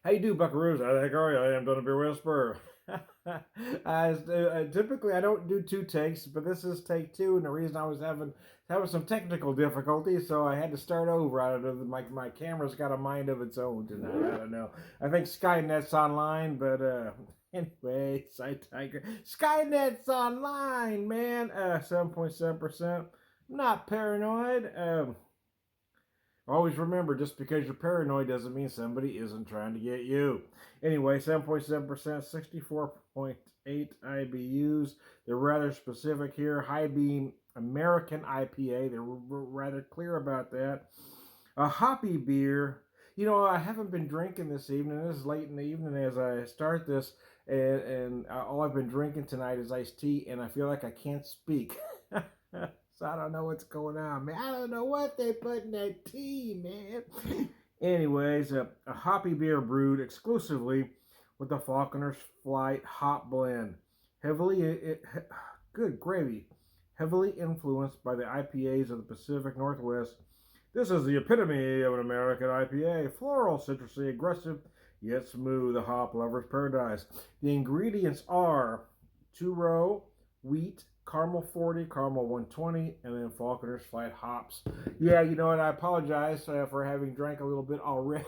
How you do, Buckaroos? How the heck are you? I am Donna Beer Whisperer. Typically, I don't do two takes, but this is take two, and the reason I was having some technical difficulties, so I had to start over. I don't know. My camera's got a mind of its own tonight. I don't know. I think Skynet's online, but anyway, Side Tiger. Skynet's online, man. 7.7%. Not paranoid. Always remember, just because you're paranoid doesn't mean somebody isn't trying to get you. Anyway, 7.7%, 64.8 IBUs. They're rather specific here. High beam American IPA. They're rather clear about that. A hoppy beer. You know, I haven't been drinking this evening. This is late in the evening as I start this, and all I've been drinking tonight is iced tea, and I feel like I can't speak. So I don't know what's going on, man. I don't know what they put in that tea, man. Anyways, a hoppy beer brewed exclusively with the Falconer's Flight hop blend. Good gravy. Heavily influenced by the IPAs of the Pacific Northwest. This is the epitome of an American IPA. Floral, citrusy, aggressive, yet smooth. A hop lover's paradise. The ingredients are 2-row wheat, caramel 40, caramel 120, and then Falconer's Flight hops. Yeah, you know what? I apologize for having drank a little bit already.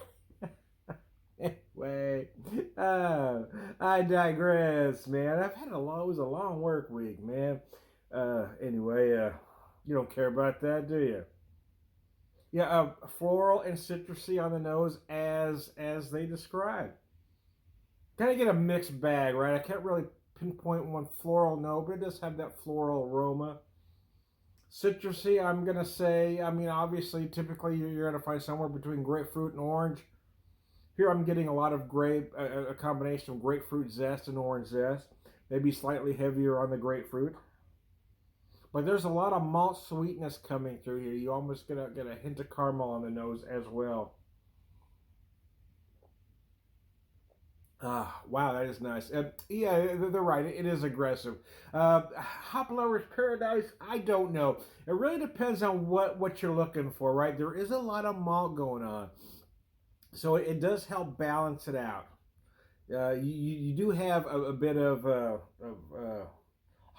Anyway, I digress, man. It was a long work week, man. Anyway, you don't care about that, do you? Yeah, floral and citrusy on the nose as they describe. Kind of get a mixed bag, right? I can't really pinpoint one floral note, but it does have that floral aroma. Citrusy, I'm gonna say. I mean, obviously, typically you're gonna find somewhere between grapefruit and orange. Here, I'm getting a lot of a combination of grapefruit zest and orange zest. Maybe slightly heavier on the grapefruit. But there's a lot of malt sweetness coming through here. You almost get a hint of caramel on the nose as well. Ah, wow, that is nice. Yeah, they're right. It is aggressive. Hop Lover's Paradise, I don't know. It really depends on what you're looking for, right? There is a lot of malt going on. So it does help balance it out. You do have a bit of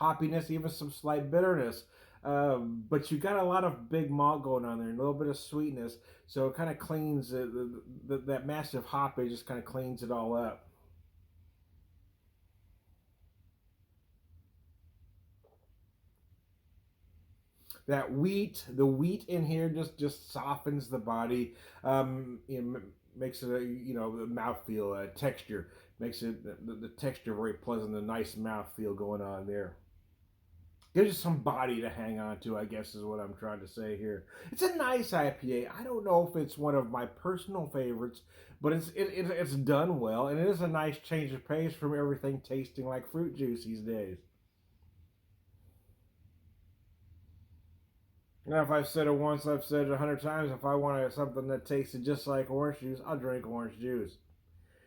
hoppiness, even some slight bitterness. But you got a lot of big malt going on there, and a little bit of sweetness. So it kind of cleans that massive hoppage, just kind of cleans it all up. The wheat in here just softens the body, makes it the mouthfeel texture, makes it the texture very pleasant, a nice mouthfeel going on there. Gives you some body to hang on to, I guess is what I'm trying to say here. It's a nice IPA. I don't know if it's one of my personal favorites, but it's done well, and it is a nice change of pace from everything tasting like fruit juice these days. Now, if I've said it once, I've said it 100 times. If I want something that tasted just like orange juice, I'll drink orange juice.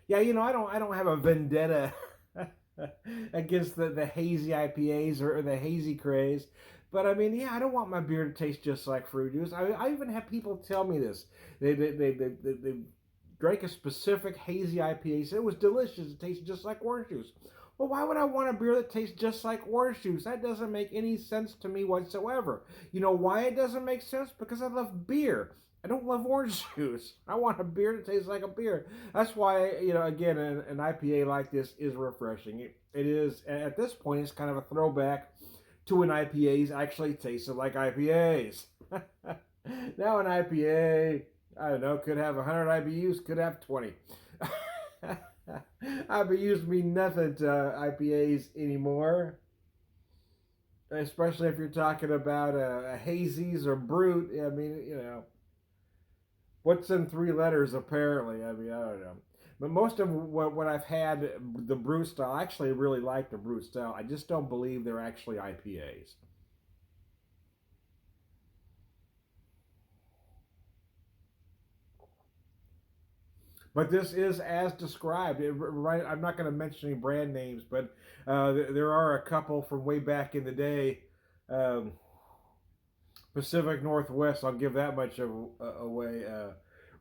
Yeah, I don't have a vendetta against the hazy IPAs or the hazy craze, but I mean, yeah, I don't want my beer to taste just like fruit juice. I even have people tell me this. They drank a specific hazy IPA, said it was delicious. It tasted just like orange juice. Well, why would I want a beer that tastes just like orange juice? That doesn't make any sense to me whatsoever. You know why it doesn't make sense? Because I love beer. I don't love orange juice. I want a beer that tastes like a beer. That's why, again, an IPA like this is refreshing. It is, at this point, it's kind of a throwback to when IPAs actually tasted like IPAs. Now an IPA, I don't know, could have 100 IBUs, could have 20. IBUs mean nothing to IPAs anymore, especially if you're talking about a hazies or brute. I mean, what's in three letters apparently? I mean, I don't know. But most of what I've had, the brute style, I actually really like the brute style. I just don't believe they're actually IPAs. But this is as described. Right, I'm not going to mention any brand names, but there are a couple from way back in the day. Um, Pacific Northwest, I'll give that much away.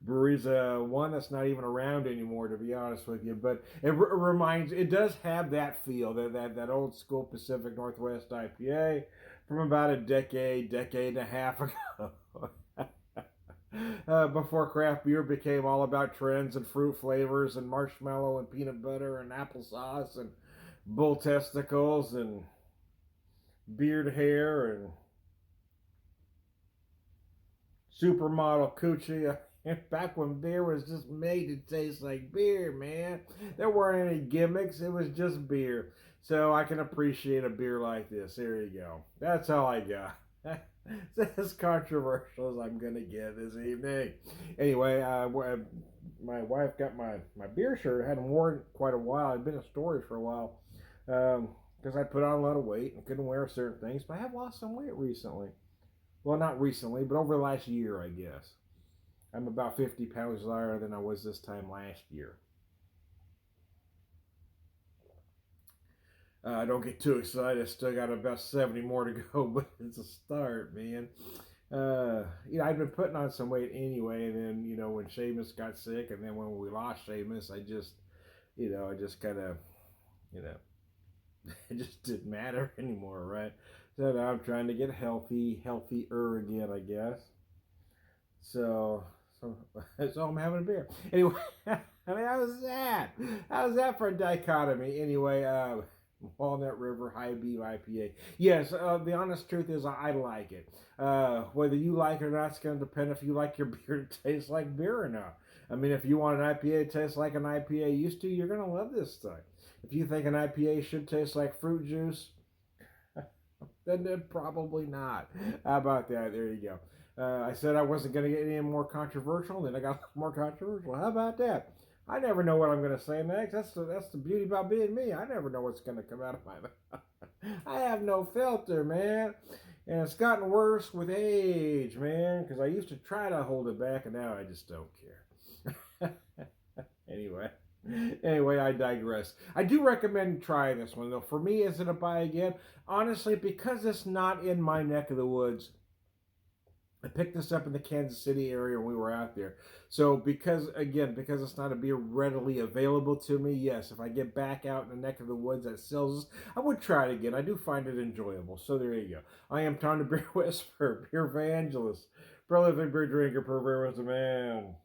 breweries. One that's not even around anymore, to be honest with you. But it does have that feel, that old school Pacific Northwest IPA from about a decade and a half ago. Before craft beer became all about trends and fruit flavors and marshmallow and peanut butter and applesauce and bull testicles and beard hair and supermodel coochie. Back when beer was just made to taste like beer, man. There weren't any gimmicks, it was just beer. So I can appreciate a beer like this. There you go. That's all I got. It's as controversial as I'm going to get this evening. Anyway, my wife got my beer shirt. I hadn't worn it quite a while. I'd been in storage for a while because I put on a lot of weight and couldn't wear certain things. But I have lost some weight recently. Well, not recently, but over the last year, I guess. I'm about 50 pounds lighter than I was this time last year. Don't get too excited. I still got about 70 more to go, but it's a start, man. I've been putting on some weight anyway, and then, when Seamus got sick, and then when we lost Seamus, I just kind of, you know, it just didn't matter anymore, right? So now I'm trying to get healthier again, I guess. So, so, so I'm having a beer. Anyway, I mean, how's that? How's that for a dichotomy? Anyway, Walnut River High Beef IPA. Yes, the honest truth is I like it. Whether you like it or not, it's going to depend if you like your beer to taste like beer or not. I mean, if you want an IPA to taste like an IPA used to, you're going to love this stuff. If you think an IPA should taste like fruit juice, then probably not. How about that? There you go. I said I wasn't going to get any more controversial, then I got more controversial. How about that? I never know what I'm going to say next. That's the beauty about being me. I never know what's going to come out of my mouth. I have no filter, man. And it's gotten worse with age, man, because I used to try to hold it back, and now I just don't care. Anyway. Anyway, I digress. I do recommend trying this one, though. For me, is it a buy again? Honestly, because it's not in my neck of the woods. I picked this up in the Kansas City area when we were out there. So because it's not a beer readily available to me, yes, if I get back out in the neck of the woods that sells this, I would try it again. I do find it enjoyable. So there you go. I am Tom the Beer Whisperer, Beer Evangelist, prolific beer drinker, per as a man.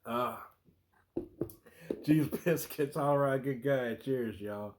Ah, cheese biscuits, all right, good guy. Cheers, y'all.